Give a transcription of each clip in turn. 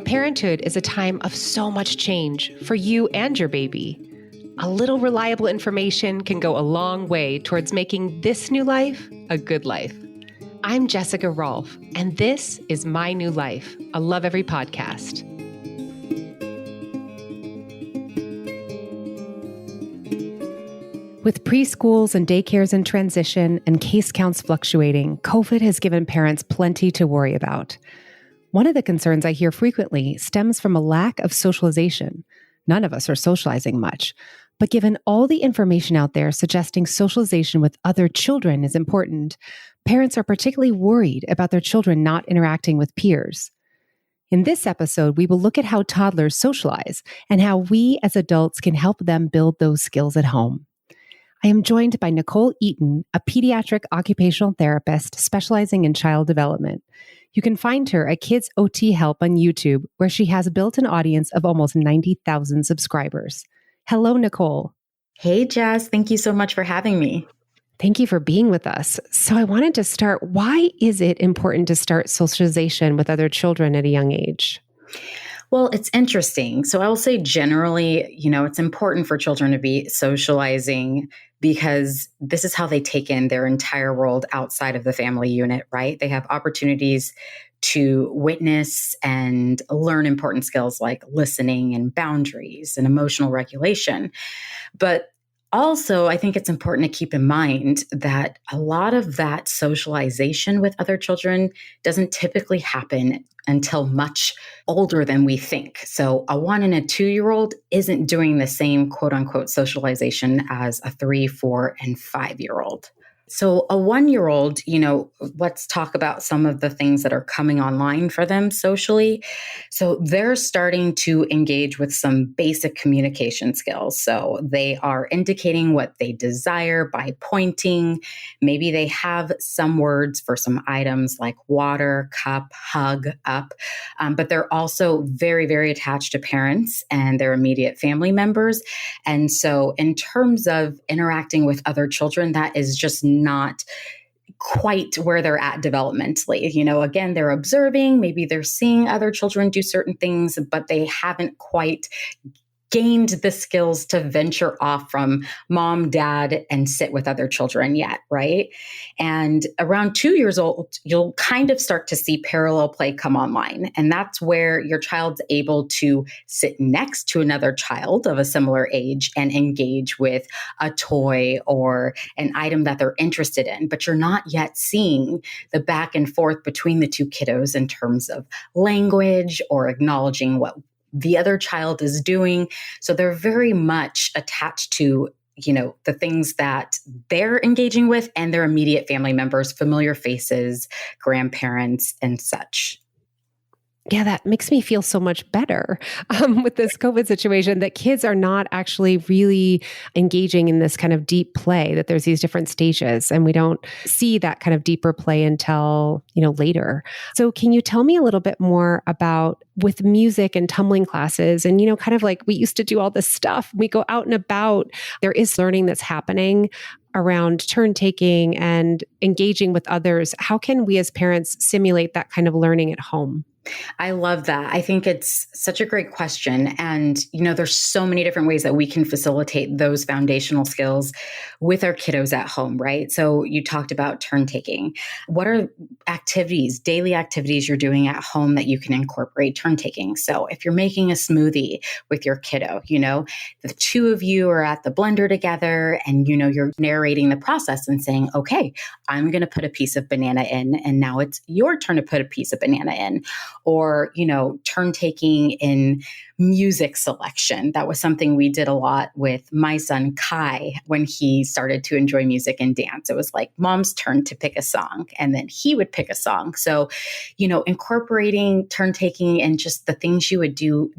Parenthood is a time of so much change for you and your baby. A little reliable information can go a long way towards making this new life a good life. I'm Jessica Rolfe, and this is My New Life, a Lovevery podcast. With preschools and daycares in transition and case counts fluctuating, COVID has given parents plenty to worry about. One of the concerns I hear frequently stems from a lack of socialization. None of us are socializing much, but given all the information out there suggesting socialization with other children is important, parents are particularly worried about their children not interacting with peers. In this episode, we will look at how toddlers socialize and how we as adults can help them build those skills at home. I am joined by Nekole Eaton, a pediatric occupational therapist specializing in child development. You can find her at Kids OT Help on YouTube, where she has built an audience of almost 90,000 subscribers. Hello, Nekole. Hey, Jess. Thank you so much for having me. Thank you for being with us. So I wanted to start, why is it important to start socialization with other children at a young age? Well, it's interesting. So I will say generally, it's important for children to be socializing because this is how they take in their entire world outside of the family unit, right? They have opportunities to witness and learn important skills like listening and boundaries and emotional regulation. But also, I think it's important to keep in mind that a lot of that socialization with other children doesn't typically happen until much older than we think. So a 1 and a 2-year-old isn't doing the same quote unquote socialization as a 3, 4, and 5-year-old. So a 1-year-old, let's talk about some of the things that are coming online for them socially. So they're starting to engage with some basic communication skills. So they are indicating what they desire by pointing. Maybe they have some words for some items like water, cup, hug, up. But they're also very, very attached to parents and their immediate family members. And so in terms of interacting with other children, that is just not quite where they're at developmentally. Again, they're observing, maybe they're seeing other children do certain things, but they haven't quite gained the skills to venture off from mom, dad, and sit with other children yet, right? And around 2 years old, you'll kind of start to see parallel play come online. And that's where your child's able to sit next to another child of a similar age and engage with a toy or an item that they're interested in. But you're not yet seeing the back and forth between the two kiddos in terms of language or acknowledging what the other child is doing. So they're very much attached to, the things that they're engaging with and their immediate family members, familiar faces, grandparents, and such. Yeah, that makes me feel so much better with this COVID situation, that kids are not actually really engaging in this kind of deep play, that there's these different stages and we don't see that kind of deeper play until, later. So can you tell me a little bit more about with music and tumbling classes and, kind of like we used to do all this stuff, we go out and about, there is learning that's happening around turn taking and engaging with others. How can we as parents simulate that kind of learning at home? I love that. I think it's such a great question. And, there's so many different ways that we can facilitate those foundational skills with our kiddos at home, right? So you talked about turn taking. What are daily activities you're doing at home that you can incorporate turn taking? So if you're making a smoothie with your kiddo, the two of you are at the blender together and, you're narrating the process and saying, okay, I'm going to put a piece of banana in and now it's your turn to put a piece of banana in. Or, turn taking in music selection. That was something we did a lot with my son, Kai, when he started to enjoy music and dance. It was like mom's turn to pick a song and then he would pick a song. So, incorporating turn taking and just the things you would do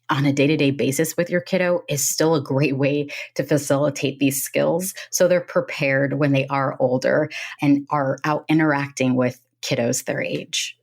on a day-to-day basis with your kiddo is still a great way to facilitate these skills. So they're prepared when they are older and are out interacting with kiddos their age.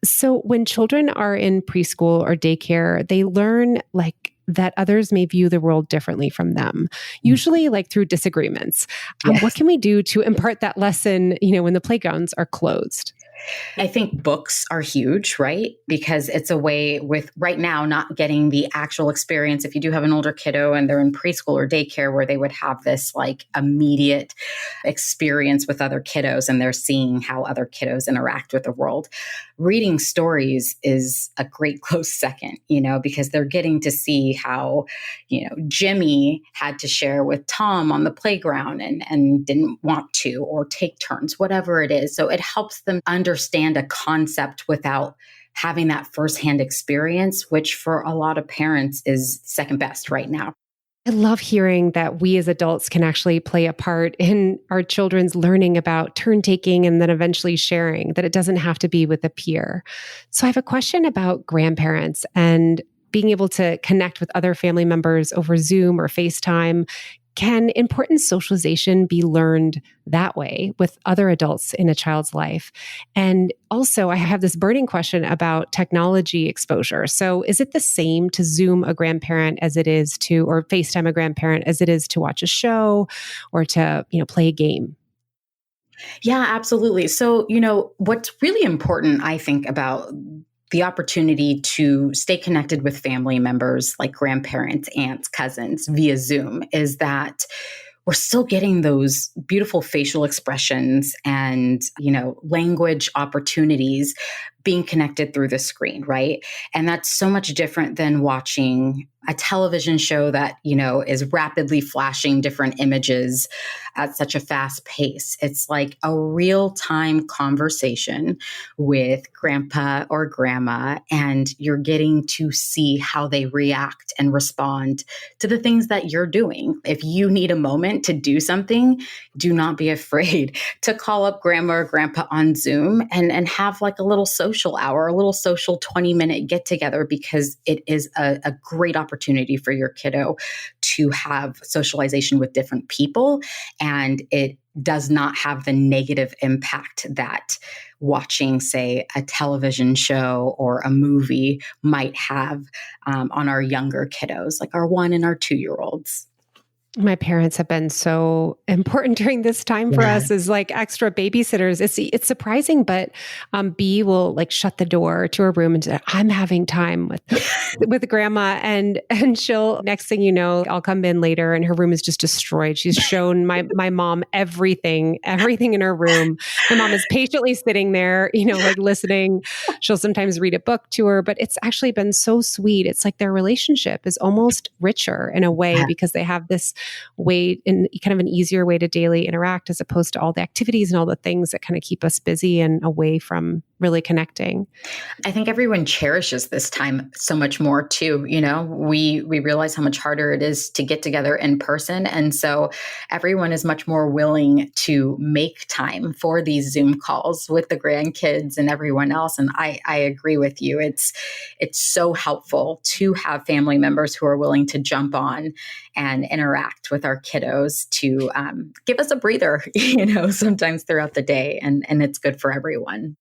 So when children are in preschool or daycare, they learn like that others may view the world differently from them, usually like through disagreements. Yes. What can we do to impart that lesson, when the playgrounds are closed? I think books are huge, right? Because it's a way with right now not getting the actual experience. If you do have an older kiddo and they're in preschool or daycare where they would have this like immediate experience with other kiddos and they're seeing how other kiddos interact with the world. Reading stories is a great close second, because they're getting to see how, Jimmy had to share with Tom on the playground and didn't want to, or take turns, whatever it is. So it helps them understand a concept without having that firsthand experience, which for a lot of parents is second best right now. I love hearing that we as adults can actually play a part in our children's learning about turn taking and then eventually sharing, that it doesn't have to be with a peer. So I have a question about grandparents and being able to connect with other family members over Zoom or FaceTime. Can important socialization be learned that way with other adults in a child's life? And also, I have this burning question about technology exposure. So is it the same to Zoom a grandparent as it is to, or FaceTime a grandparent as it is to watch a show or to, play a game? Yeah, absolutely. So, what's really important, I think, about the opportunity to stay connected with family members like grandparents, aunts, cousins via Zoom is that we're still getting those beautiful facial expressions and, language opportunities being connected through the screen, right? And that's so much different than watching a television show that, is rapidly flashing different images at such a fast pace. It's like a real-time conversation with grandpa or grandma, and you're getting to see how they react and respond to the things that you're doing. If you need a moment to do something, do not be afraid to call up grandma or grandpa on Zoom and have like a little social hour, a little social 20-minute get together, because it is a great opportunity for your kiddo to have socialization with different people. And it does not have the negative impact that watching, say, a television show or a movie might have on our younger kiddos, like our 1 and our 2-year-olds. My parents have been so important during this time for us as like extra babysitters. It's surprising, but B will like shut the door to her room and say, "I'm having time with grandma," and she'll, next thing you know, I'll come in later and her room is just destroyed. She's shown my mom everything in her room. My mom is patiently sitting there, like listening. She'll sometimes read a book to her, but it's actually been so sweet. It's like their relationship is almost richer in a way because they have this way, in kind of an easier way to daily interact, as opposed to all the activities and all the things that kind of keep us busy and away from really connecting. I think everyone cherishes this time so much more too. We realize how much harder it is to get together in person. And so everyone is much more willing to make time for these Zoom calls with the grandkids and everyone else. And I agree with you. It's so helpful to have family members who are willing to jump on and interact with our kiddos to give us a breather, sometimes throughout the day. And it's good for everyone.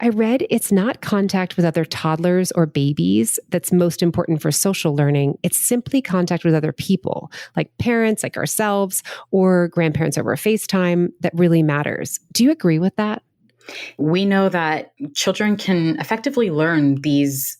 I read it's not contact with other toddlers or babies that's most important for social learning. It's simply contact with other people, like parents, like ourselves, or grandparents over FaceTime, that really matters. Do you agree with that? We know that children can effectively learn these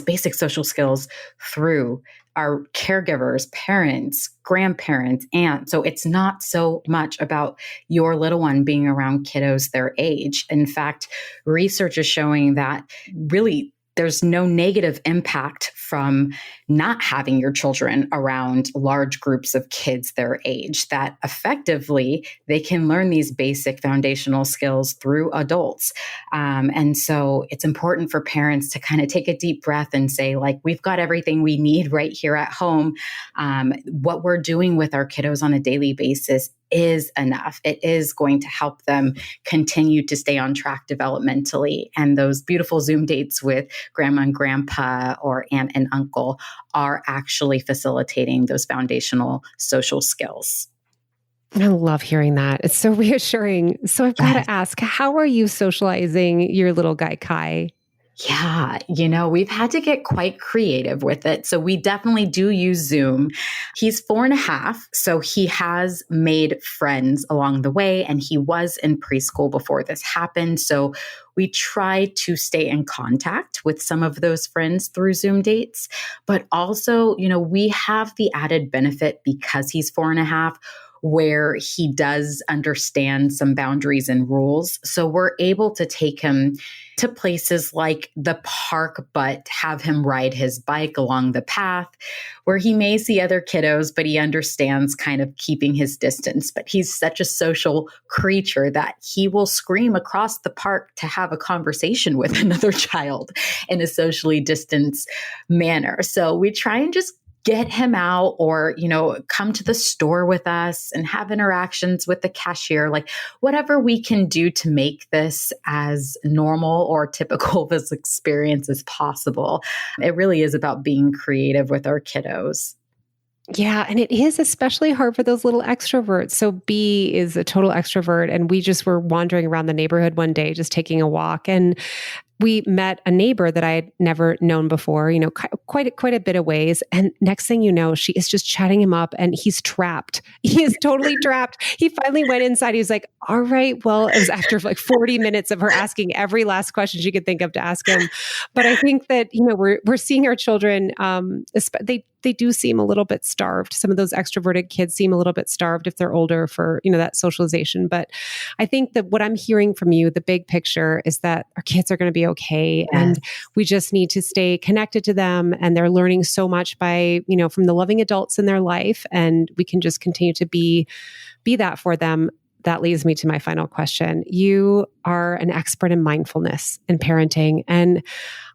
basic social skills through our caregivers, parents, grandparents, aunts. So it's not so much about your little one being around kiddos their age. In fact, research is showing that really there's no negative impact from not having your children around large groups of kids their age, that effectively they can learn these basic foundational skills through adults. And so it's important for parents to kind of take a deep breath and say, like, we've got everything we need right here at home. What we're doing with our kiddos on a daily basis is enough. It is going to help them continue to stay on track developmentally. And those beautiful Zoom dates with grandma and grandpa or aunt and uncle are actually facilitating those foundational social skills. I love hearing that. It's so reassuring. So I've got to ask, how are you socializing your little guy, Kai? Yeah, we've had to get quite creative with it. So we definitely do use Zoom. He's 4.5, so he has made friends along the way, and he was in preschool before this happened. So we try to stay in contact with some of those friends through Zoom dates. But also, we have the added benefit because he's 4.5 where he does understand some boundaries and rules. So we're able to take him to places like the park, but have him ride his bike along the path where he may see other kiddos, but he understands kind of keeping his distance. But he's such a social creature that he will scream across the park to have a conversation with another child in a socially distanced manner. So we try and just get him out or, come to the store with us and have interactions with the cashier, like whatever we can do to make this as normal or typical of this experience as possible. It really is about being creative with our kiddos. Yeah. And it is especially hard for those little extroverts. So B is a total extrovert. And we just were wandering around the neighborhood one day, just taking a walk. And we met a neighbor that I had never known before, quite a bit of ways. And next thing you know, she is just chatting him up and he's trapped. He is totally trapped. He finally went inside. He was like, all right, well, it was after like 40 minutes of her asking every last question she could think of to ask him. But I think that, we're seeing our children, they do seem a little bit starved. Some of those extroverted kids seem a little bit starved if they're older for, that socialization. But I think that what I'm hearing from you, the big picture is that our kids are going to be okay. Yes. And we just need to stay connected to them. And they're learning so much by, from the loving adults in their life. And we can just continue to be that for them. That leads me to my final question. You are an expert in mindfulness and parenting. And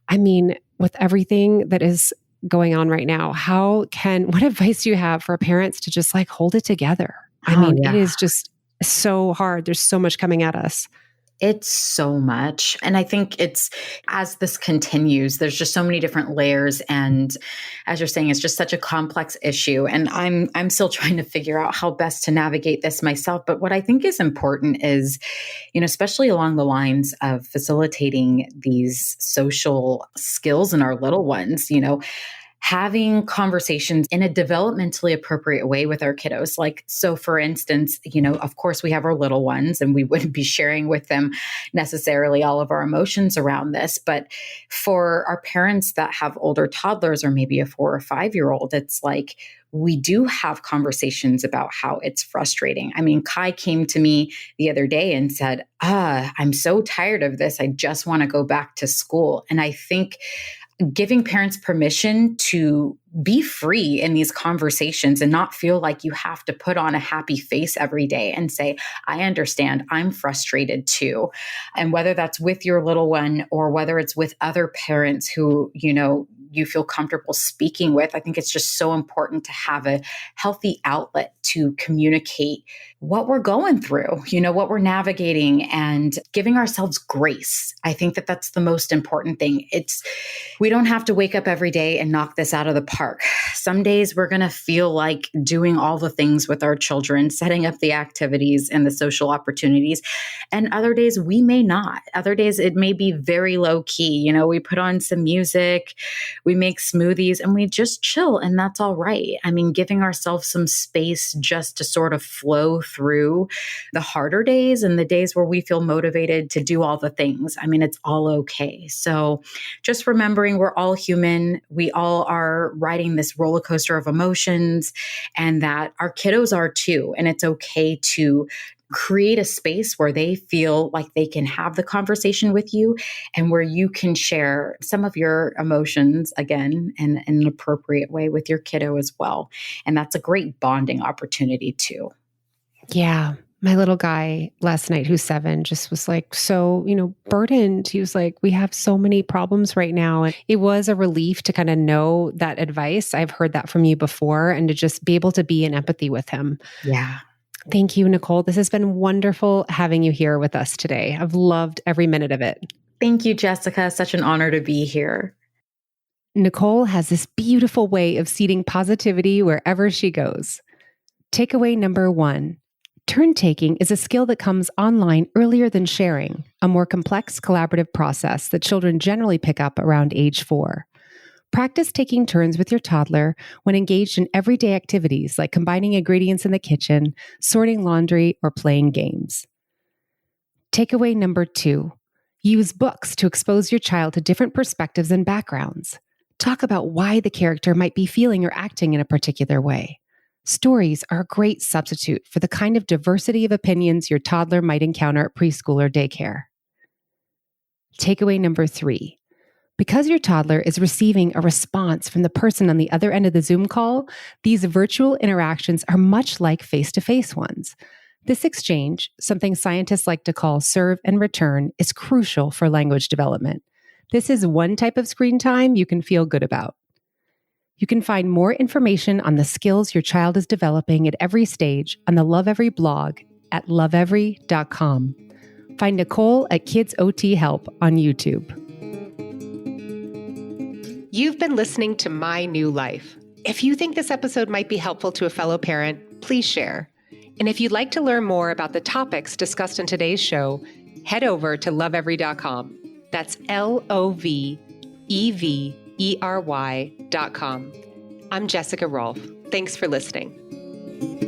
I mean, with everything that is going on right now, what advice do you have for parents to just like hold it together? It is just so hard. There's so much coming at us. It's so much. And I think as this continues, there's just so many different layers. And as you're saying, it's just such a complex issue. And I'm still trying to figure out how best to navigate this myself. But what I think is important is, especially along the lines of facilitating these social skills in our little ones, having conversations in a developmentally appropriate way with our kiddos. Like, so for instance, of course we have our little ones and we wouldn't be sharing with them necessarily all of our emotions around this. But for our parents that have older toddlers or maybe a 4 or 5-year-old, it's like, we do have conversations about how it's frustrating. I mean, Kai came to me the other day and said, I'm so tired of this. I just want to go back to school. And I think giving parents permission to be free in these conversations and not feel like you have to put on a happy face every day and say, I understand, I'm frustrated too. And whether that's with your little one or whether it's with other parents who, you feel comfortable speaking with, I think it's just so important to have a healthy outlet to communicate what we're going through, what we're navigating, and giving ourselves grace. I think that that's the most important thing. We don't have to wake up every day and knock this out of the park. Some days we're going to feel like doing all the things with our children, setting up the activities and the social opportunities. And other days we may not. Other days it may be very low key. We put on some music, we make smoothies, and we just chill, and that's all right. I mean, giving ourselves some space just to sort of flow through the harder days and the days where we feel motivated to do all the things. I mean, it's all okay. So just remembering we're all human. We all are riding this roller coaster of emotions, and that our kiddos are too. And it's okay to create a space where they feel like they can have the conversation with you and where you can share some of your emotions again in an appropriate way with your kiddo as well. And that's a great bonding opportunity too. Yeah. My little guy last night, who's 7, just was like, so, burdened. He was like, we have so many problems right now. And it was a relief to kind of know that advice. I've heard that from you before, and to just be able to be in empathy with him. Yeah. Thank you, Nekole. This has been wonderful having you here with us today. I've loved every minute of it. Thank you, Jessica. Such an honor to be here. Nekole has this beautiful way of seeding positivity wherever she goes. Takeaway number 1. Turn taking is a skill that comes online earlier than sharing, a more complex collaborative process that children generally pick up around age 4. Practice taking turns with your toddler when engaged in everyday activities like combining ingredients in the kitchen, sorting laundry, or playing games. Takeaway number 2, use books to expose your child to different perspectives and backgrounds. Talk about why the character might be feeling or acting in a particular way. Stories are a great substitute for the kind of diversity of opinions your toddler might encounter at preschool or daycare. Takeaway number 3. Because your toddler is receiving a response from the person on the other end of the Zoom call, these virtual interactions are much like face-to-face ones. This exchange, something scientists like to call serve and return, is crucial for language development. This is one type of screen time you can feel good about. You can find more information on the skills your child is developing at every stage on the Lovevery blog at lovevery.com. Find Nekole at Kids OT Help on YouTube. You've been listening to My New Life. If you think this episode might be helpful to a fellow parent, please share. And if you'd like to learn more about the topics discussed in today's show, head over to lovevery.com. That's LOVEVERY.com. I'm Jessica Rolfe. Thanks for listening.